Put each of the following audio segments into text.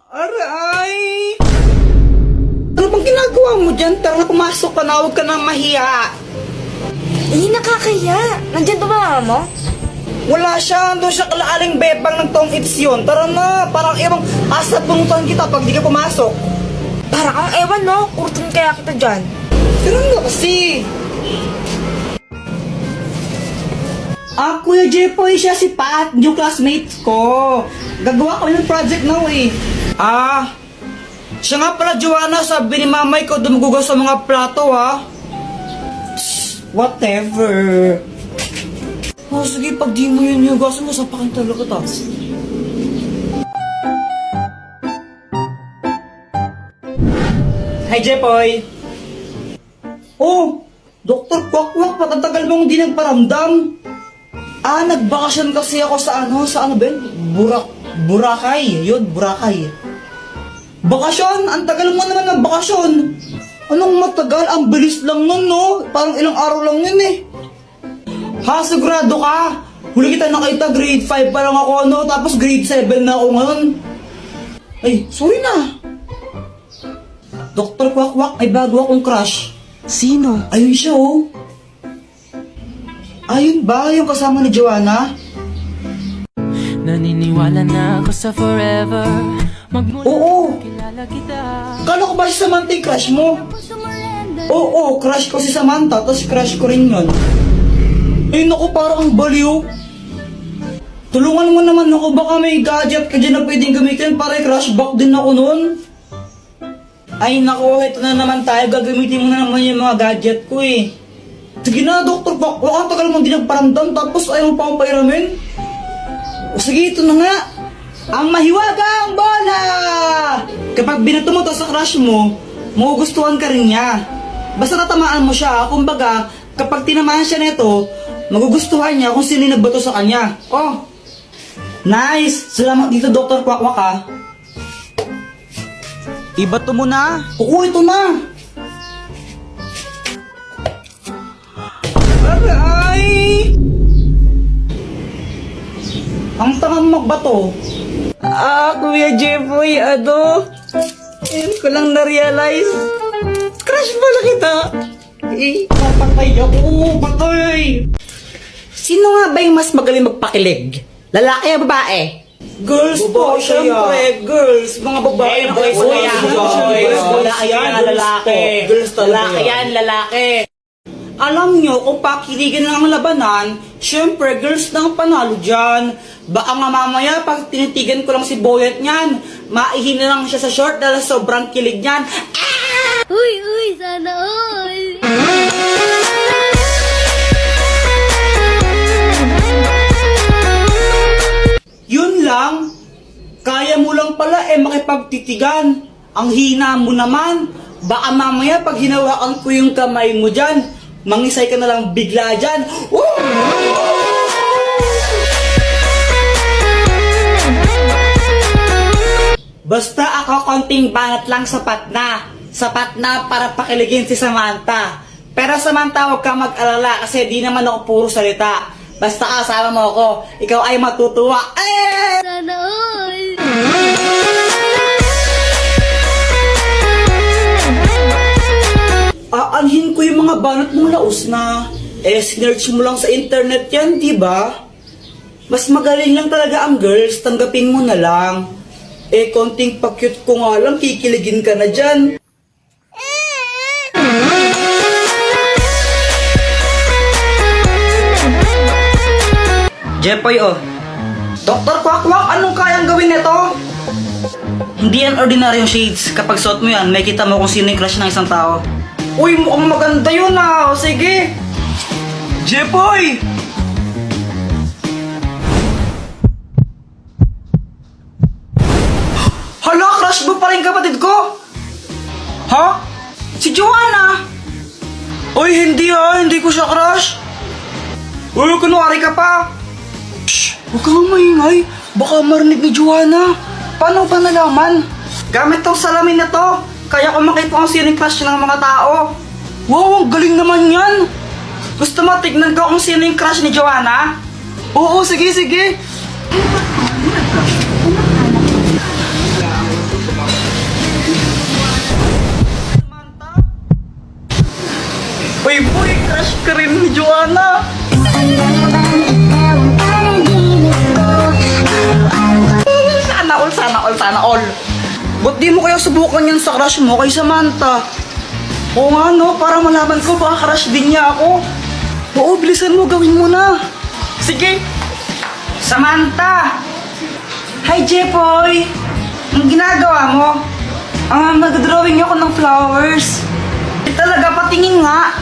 Aray! Ano bang ginagawa mo dyan? Tara, pumasok ka na, huwag ka na mahiya. Hindi nakakaya. Nandyan ba mama mo? Wala siya, doon siya kalaaling bebang ng tong its yun. Tara na, parang ibang asa punutan kita pag di ka pumasok. Parang ang ewan no, kurtun kaya kita dyan. Tara na kasi. Kuya Jepoy, siya si Pat, yung classmates ko. Gagawa kami ng project now eh. Siya nga pala, Joanna, sabi ni mamay ko dumugugas sa mga plato ha. Whatever. Sige, pag di mo yun hugasan mo, sapakin talaga ta. Hi, Jepoy. Oh, Dr. Kwakwak, patatagal mong di nagparamdam. Nagbakasyon kasi ako sa ano ba yun? Boracay. Yun, Boracay. Bakasyon? Ang tagal mo naman ng bakasyon. Anong matagal? Ang bilis lang nun, no? Parang ilang araw lang yun eh. Sigurado ka? Huli kita nakita, grade 5 pa lang ako, no? Tapos grade 7 na ako ngayon. Ay, sorry na. Dr. Kwakwak, may bago akong crush. Sino? Ayun siya, oh. Ayun ba? Yung kasama ni Joanna? Naniniwala na ako sa forever. Magmula Oo. kilala kita. Kala ko ba si Samantha yung crush mo? Oo, crush ko si Samantha, tapos crush ko rin yun. Naku, parang ang baliw. Tulungan mo naman ako, baka may gadget ka dyan na pwedeng gamitin para i-crush back din ako nun. Ay naku, ito na naman tayo, gagamitin mo na naman yung mga gadget ko eh. Sige na, Dr. Bak, ang tagal mong di nagparamdam, tapos ayaw mo pa akong pairamin. Sige, ito na nga. Ang mahiwagang bola! Kapag binato mo to sa crush mo, magugustuhan ka rin niya. Basta natamaan mo siya, kumbaga, kapag tinamaan siya nito, magugustuhan niya kung sino yung nagbato sa kanya. Oh, nice! Salamat dito, Dr. Kwakwak ha. Ibato mo na. Oo, ito na. Aray! Ang tangang magbato. Kuya Jepoy, ngayon ko lang na-realize. Crush pala kita. Papatay ako, patay. Sino nga ba yung mas magaling magpakilig? Lalaki o babae? Girls po, syempre, girls. Mga babae na kayo sa Lalaki yan, lalaki. Girls talaga. Lalaki yan, lalaki. Alam nyo, kung pakiligan lang ang labanan, syempre, girls na ang panalo dyan. Baka nga mamaya, pag tinitigan ko lang si Boyet niyan, maihina lang siya sa short dahil sobrang kilig niyan. Uy, sana all! Yun lang, kaya mo lang pala makipagtitigan. Ang hina mo naman, baka mamaya pag hinawakan ko yung kamay mo dyan, mangisay ka na lang bigla dyan. Basta ako konting banat lang sapat na. Sapat na para pakiligin si Samantha. Pero Samantha, huwag ka mag-alala kasi di naman ako puro salita. Basta kasama mo ako, ikaw ay matutuwa. Sana all! Aanhin ko yung mga banat mong laos na. Sinerch mo lang sa internet yan, di ba? Mas magaling lang talaga ang girls, tanggapin mo na lang. Konting pa-cute ko nga lang, kikiligin ka na dyan. Jepoy, Dr. Kwakwak, anong kayang gawin nito? Hindi yan ordinaryong shades. Kapag suot mo yan, may kita mo kung sino yung crush ng isang tao. Uy, mukhang maganda yun sige. Jepoy! Hala, crush mo pa rin kapatid ko? Ha? Si Joanna? Uy, hindi hindi ko siya crush. Uy, kunwari ka pa. Shh, huwag kang maingay. Baka marinig ni Joanna. Paano ba nalaman? Gamit tong salamin na to. Kaya ko makita kung sino yung crush ng mga tao. Wow, ang galing naman yan. Gusto mo tignan ko kung sino yung crush ni Joanna? Oo, sige. sana. Sana all. Ba't di mo kaya subukan yan sa crush mo kay Samantha? Oo nga no, para malaman ko baka crush din niya ako. Oo, bilisan mo, gawin mo na. Sige. Samantha! Hi, Jepoy! Ang ginagawa mo? Nag-drawing ako ng flowers. Talaga, patingin nga.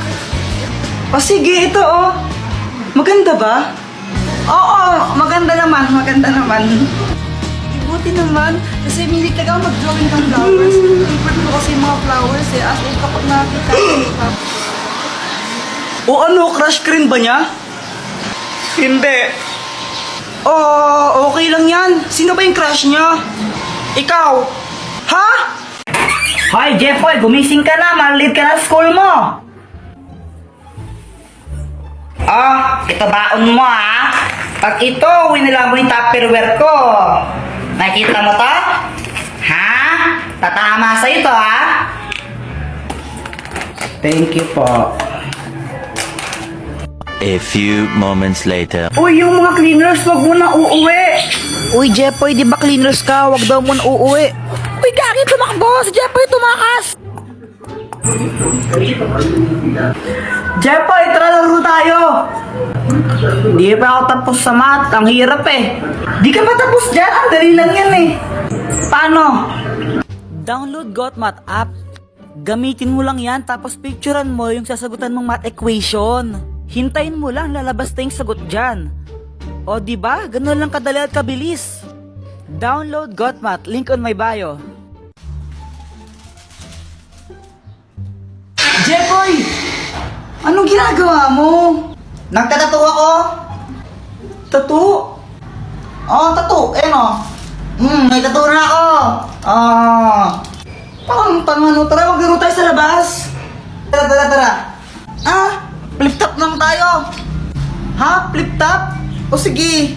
O sige, ito oh. Maganda ba? Oo, maganda naman. Buti naman, kasi hindi talaga ako mag-drawing ng flowers. Favorite ko kasi yung mga flowers eh. As in, kapag nakita ko. O ano, crush ka rin ba niya? Hindi. Oh, okay lang yan. Sino ba yung crush niya? Ikaw? Ha? Hoy, Jeffoy, gumising ka na. Malit ka na sa school mo. Ito baon mo ha. Pag ito, winila mo yung tupperware ko. Nakikita mo to? Ha? Tatama sa ito ha? Thank you po. A few moments later. Uy, yung mga cleaners, wag mo na uuwi. Uy, Jepoy, di ba cleaners ka? Wag daw mo na uuwi. Uy, gagi, tumakbo! Si Jepoy tumakas! Jepoy, tara laro tayo. Di pa ako tapos sa math. Ang hirap eh. Di ka pa tapos dyan. Ang dali lang yan eh. Paano? Download GotMath app. Gamitin mo lang yan tapos picturean mo yung sasagutan mong math equation. Hintayin mo lang, lalabas na yung sagot dyan. O diba? Ganun lang kadali at kabilis. Download GotMath, link on my bio. Jepoy! Anong ginagawa mo? Nagtatato ako? Tato? Tato. May tato na ako. Tara, maglaro tayo sa labas. Tara. Flip top lang tayo. Ha? Flip top? O sige.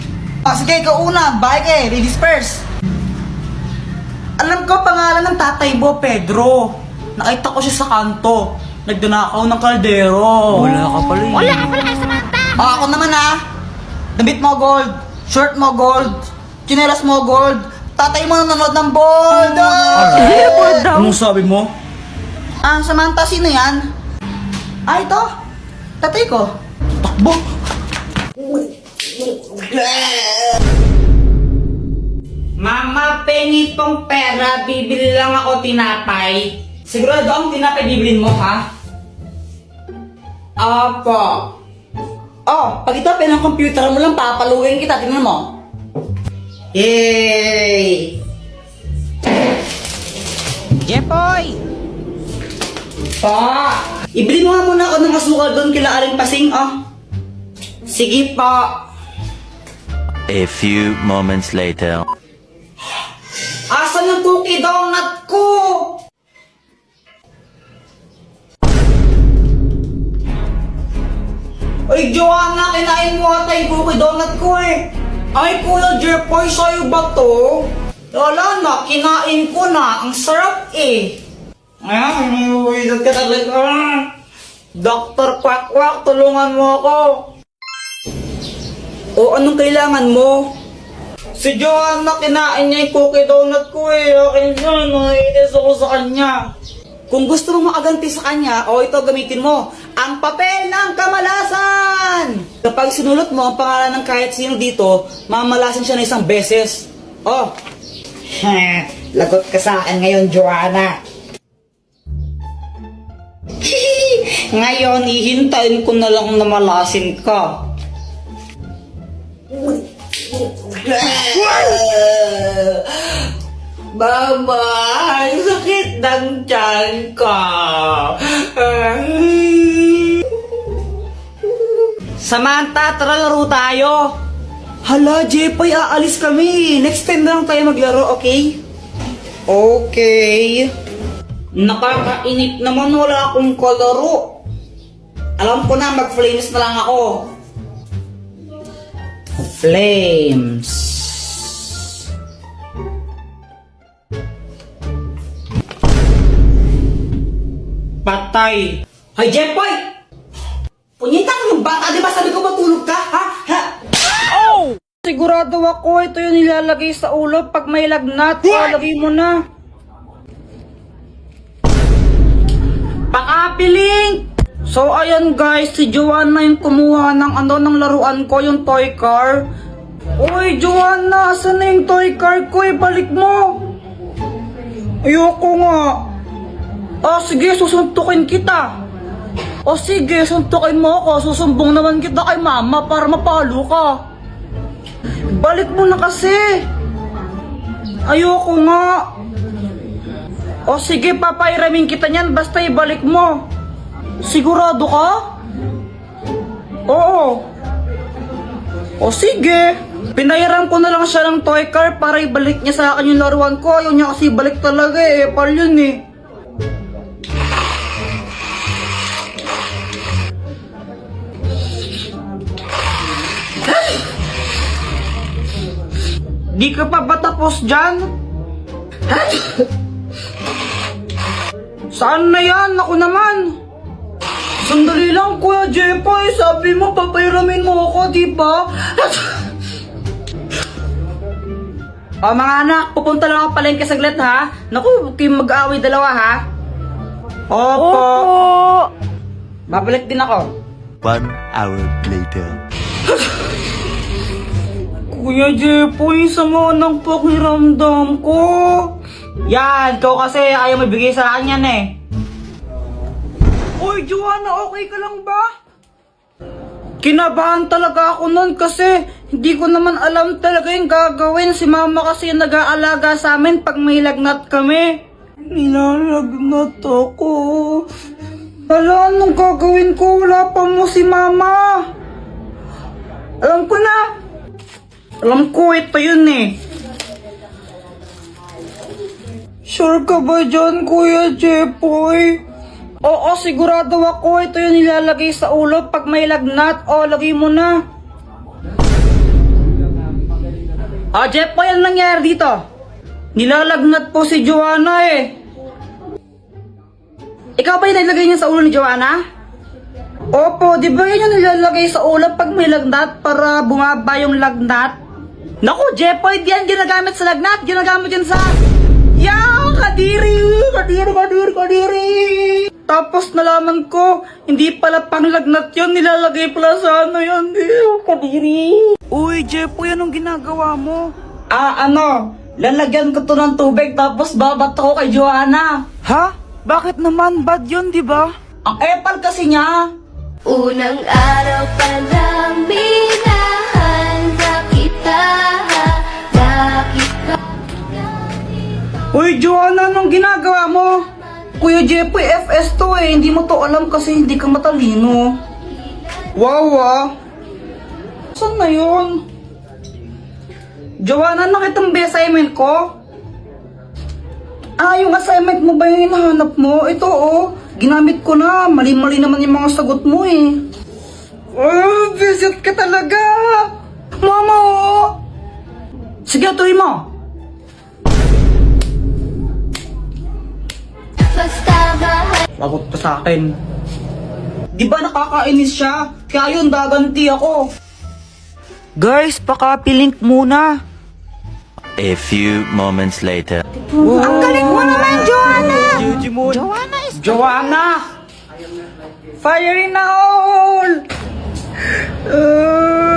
Sige, ikaw una. Bye kay, ladies first. Alam ko pangalan ng tatay mo, Pedro. Nakita ko siya sa kanto. Nagdanakaw ng kaldero. Wala ka pala eh. Wala ka pala kay Samantha! Ako naman damit mo gold. Shirt mo gold. Chinelas mo gold. Tatay mo nanonood ng bold. Bold daw. Anong sabi mo? Samantha, sino yan? Ito. Tatay ko. Takbo. Mama, pengi pong pera, bibili lang ako tinapay. Sigurado ang tinapay bibilin mo, ha? Opo. Pag ito ng computer mo lang, papaluin kita. Tingnan mo. Yay! Jepoy! Ibili mo nga muna ako ng asukal doon kila Aling Pasing, Sige po. A few moments later. Asan yung cookie donut ko? Ay, Joanna, kinain mo ata yung cookie donut ko eh. Ay, Kuya Jepoy, sa'yo ba to? Wala na, kinain ko na. Ang sarap eh. Ay, uwilat ka talaga. Dr. Quack, tulungan mo ako. O, anong kailangan mo? Si Joanna, kinain niya yung cookie donut ko eh. Akin yun, naiinis ako sa kanya. Kung gusto mong makaganti sa kanya, ito gamitin mo. Ang papel ng kamalasan! Kapag sinulot mo ang pangalan ng kahit sino dito, mamalasan siya na isang beses. Lagot ka sa akin ngayon, Joanna. Ngayon, hihintayin ko na lang na malasin ka. Mama, ang sakit ng tiyan ko. Samantha, tara laro tayo. Hala, Jepoy, aalis kami. Next time na lang tayo maglaro, okay? Okay. Nakakainip naman, wala akong kalaro. Alam ko na, mag-flames na lang ako. Flames. Patay. Hay, Jepoy! Punyita ko yung bata, di ba? sigurado ako ito yung nilalagay sa ulo pag may lagnat. Lagay mo na. Pang-apiling! So ayan guys, si Joanna yung kumuha ng laruan ko, yung toy car. Uy Joanna, asan na yung toy car ko? Balik mo! Ayoko nga. Sige, susuntukin kita. Sige, suntukin mo ako. Susumbong naman kita kay mama para mapalo ka. Balik mo na kasi. Ayoko nga. Sige, papairamin kita niyan basta ibalik mo. Sigurado ka? Oo. Sige. Pinayaran ko na lang siya ng toy car para ibalik niya sa akin yung laruan ko. Ayaw niya kasi balik talaga pal yun Di ka pa ba tapos dyan? Saan na yan? Ako naman! Sandali lang, Kuya Jepoy. Sabi mo, papairamin mo ako, di ba? Mga anak, pupunta lang ako palengke saglit, ha? Naku, huwag kayong mag-aaway dalawa, ha? Opo! Babalik din ako. 1 hour later. Kuya Jepoy, sama ng pakiramdam ko. Yan, ikaw kasi ayaw mabigay sa akin yan Uy, Joanna, okay ka lang ba? Kinabahan talaga ako nun kasi hindi ko naman alam talaga yung gagawin. Si mama kasi yung nag-aalaga sa amin pag may lagnat kami. Nilalagnat ako. Hala, anong gagawin ko? Wala pa mo si mama. Alam ko na. Alam ko, ito yun Sure ka ba dyan, Kuya Jepoy? Oo, sigurado ako. Ito yung nilalagay sa ulo pag may lagnat. Lagay mo na. Jepoy, ano nangyari dito? Nilalagnat po si Joanna Ikaw ba yung nilagay niya sa ulo ni Joanna? Opo, di ba yun yung nilalagay sa ulo pag may lagnat para bumaba yung lagnat? Naku, Jepoy, yan ginagamit sa lagnat. Ginagamit yan sa... Kadiri! Tapos nalaman ko, hindi pala pang lagnat yun. Nilalagay pala sa yan. Kadiri! Uy, Jepoy, anong ginagawa mo? Lalagyan ko to ng tubig tapos babato ko kay Joanna. Ha? Bakit naman? Bad yun, di ba? Ang epal kasi niya. Unang araw pa lang binahanda kita. Bakit ba? Uy, Joanna, anong ginagawa mo? Kuya Jepoy, FS to Hindi mo to alam kasi hindi ka matalino. Wow, Saan na yun? Joanna, nakita mo ba yung assignment ko? Yung assignment mo ba yung hinahanap mo? Ito, ginamit ko na. Mali-mali naman yung mga sagot mo visit ka talaga. Mama, Sige, tuloy mo. Basta mahal. Lagot ka sa akin. Di ba nakakainis siya? Kaya yun, daganti ako. Guys, pakapilink muna. A few moments later. Ang galing mo naman, Joanna! Joanna! Fire in the hole!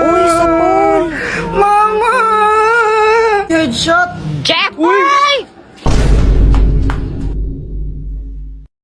Uy, sa pool! Mama! Headshot! Jepoy!